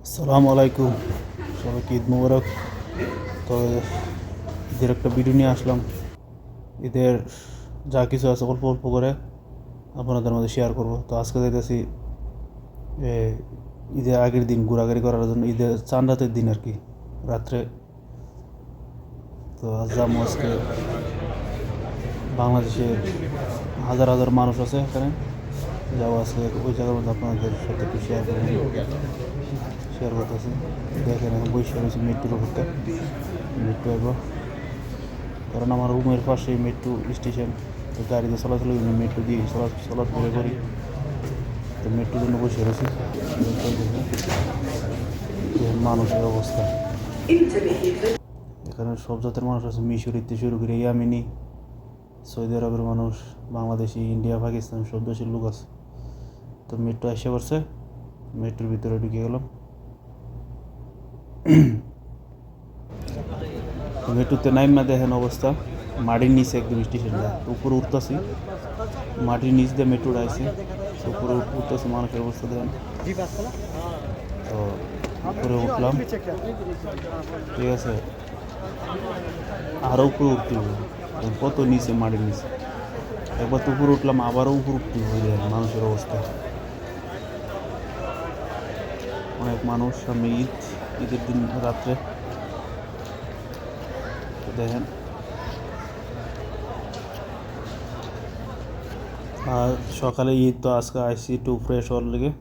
আসসালামু আলাইকুম, সবাইকে ঈদ মোবারক। তো ঈদের একটা ভিডিও নিয়ে আসলাম। ঈদের যা কিছু আছে অল্প অল্প করে আপনাদের মধ্যে শেয়ার করব। তো আজকে যাইতেছি ঈদের আগের দিন ঘোরাঘুরি করার জন্য, ঈদের চাঁদ রাতের দিন আর কি, রাত্রে। তো আজ যাবো আজকে। বাংলাদেশের হাজার হাজার মানুষ আছে এখানে, যাবো আজকে ওই জায়গার মধ্যে আপনাদের সাথে একটু শেয়ার করতেছি। দেখেন এখন বসে রয়েছে মেট্রোর উপরতে, মেট্রো এবার, কারণ আমার রুমের পাশেই মেট্রো স্টেশন। তো গাড়িতে চলাচল করি, মেট্রো দিয়ে চলাচল করি। তো মেট্রোর জন্য বসে রয়েছি। মানুষের অবস্থা এখানে সব জাতের মানুষ আছে, মিশরিতে শুরু করে ইয়ামিনি, সৌদি আরবের মানুষ, বাংলাদেশি, ইন্ডিয়া, পাকিস্তান, সব দেশের লোক আছে। তো মেট্রো এসে পড়ছে, মেট্রোর ভিতরে ঢুকে গেলাম। মেট্রোতে নাইমা দেখেন অবস্থা, মাটির নিচে একদম স্টেশনটা। তো উপরে উঠতেছি, মাটির নিচ দিয়ে মেট্রোটা আছে। তো উপরে উঠতেছি, মানুষের অবস্থা দেখেন। তো উপরে উঠলাম, ঠিক আছে, আরও উপরে উঠতে হবে, কত নিচে, মাটির নিচে। একবার তো উপরে উঠলাম, আবারও উপরে উঠতে হবে। দেখেন মানুষের অবস্থা, অনেক মানুষ। সামনে ঈদের দিন রাত্রে দেখেন। আর সকালে ঈদ, তো আজকে আইসি একটু ফ্রেশ হওয়ার লেগে।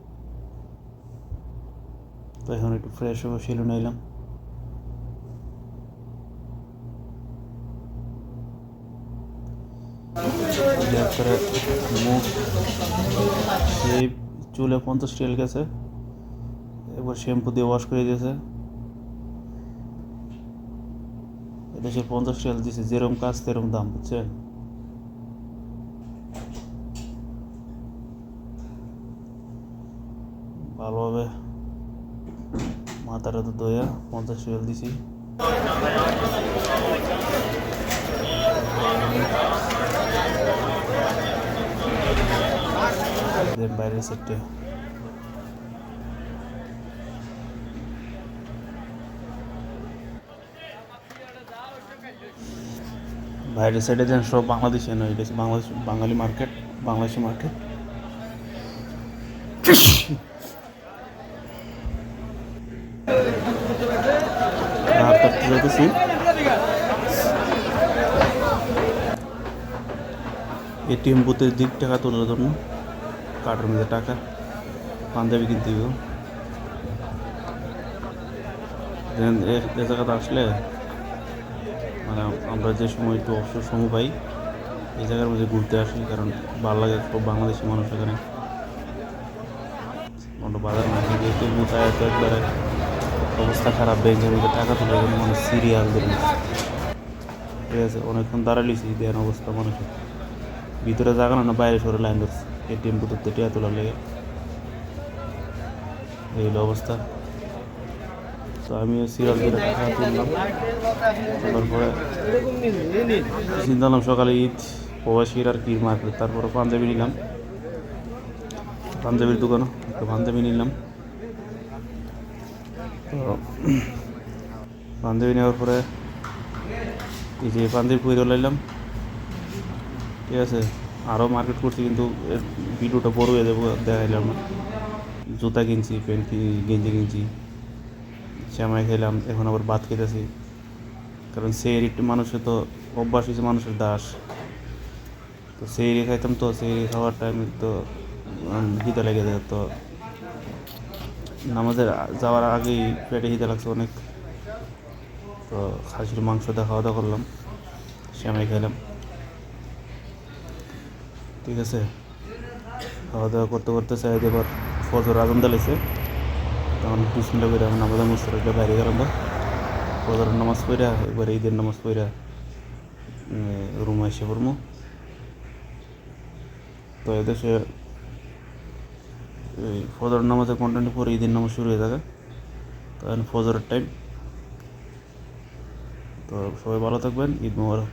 তো এখন একটু ফ্রেশ হবো, সেলুনে এলাম। করে মুখ সেই চুলে 50 রিয়াল গেছে, এবার শ্যাম্পু দিয়ে ওয়াশ করে দিয়েছে। এদেশে 50 রিয়াল দিয়েছে, যেরকম কাজ তেরকম দাম, বুঝছেন। ভালোভাবে মাথাটা তো ধোয়া 50 রিয়াল দিছি। বাইরের সেটে বাইরের সাইডে যেন সব বাংলাদেশি নয়, এটা বাংলাদেশ, বাঙালি মার্কেট, বাংলাদেশি মার্কেট। যেতেছি এটিএম বুথের দিক, টাকা তোলার জন্য কার্ডের মধ্যে টাকা, পাঞ্জাবি কিনতে হবে। এ জায়গাতে আসলে মানে আমরা যে সময় একটু অবসর সময় পাই, এই জায়গার মধ্যে ঘুরতে আসি, কারণ ভালো লাগে। সব বাংলাদেশি মানুষ এখানে, অন্য বাজার মাঝে যেহেতু মোতায়েত, একবারে অবস্থা খারাপ। ব্যাংকের মধ্যে টাকা তুলে মানুষ সিরিয়াল ধরে, ঠিক আছে, অনেকক্ষণ দাঁড়ালিছি, দেন অবস্থা মানুষের ভিতরে জায়গা না, বাইরে সরে লাইন ধরছে এটিএম বুথের টিয়া তোলার লেগে। এই হলো অবস্থা। তো আমিও সিরিয়াল ধরে টাকা তুললাম, তোলার পরে চিন্তা করলাম সকালে ঈদ, প্রবাসীর আর কি মার্কেট। তারপরে পাঞ্জাবি নিলাম, পাঞ্জাবির দোকানও একটা পাঞ্জাবি নিলাম। তো পাঞ্জাবি নেওয়ার পরে এই যে পাঞ্জাবি পরে লাইলাম, ঠিক আছে। আরও মার্কেট করছি, কিন্তু ভিডিওটা বড় হয়ে যাবো, দেখাইলাম না। জুতা কিনছি, প্যান্ট গেঞ্জি কিনছি, শ্যামাই খেলাম, এখন আবার ভাত খেতেছি। কারণ সেই মানুষের তো অভ্যাস হয়েছে, মানুষের দাস। তো সেই খাইতাম, তো সেই খাওয়ার টাইমে তো খিদে লেগে যায়। তো নামাজের যাওয়ার আগেই পেটে খিদে লাগছে অনেক। তো খাসির মাংস দিয়ে খাওয়া দাওয়া করলাম, শ্যামাই খাইলাম, ঠিক আছে। খাওয়া দাওয়া করতে করতে চাই এবার ফজর আজান দিয়েছে, তখন বিসমিল্লাহ করে আমি নামাজ মুস্তারিটা বাইরে গেলাম। ফজরের নামাজ পড়া, এবার ঈদের নামাজ পড়া রুমে এসে পড়বো। তো এদেশে ফজর নামাজের কন্টেন্ট পরে ঈদের নামাজ শুরু হয়ে থাকে, তো এখন ফজরের টাইম। তো সবাই ভালো থাকবেন, ঈদ মোবারক।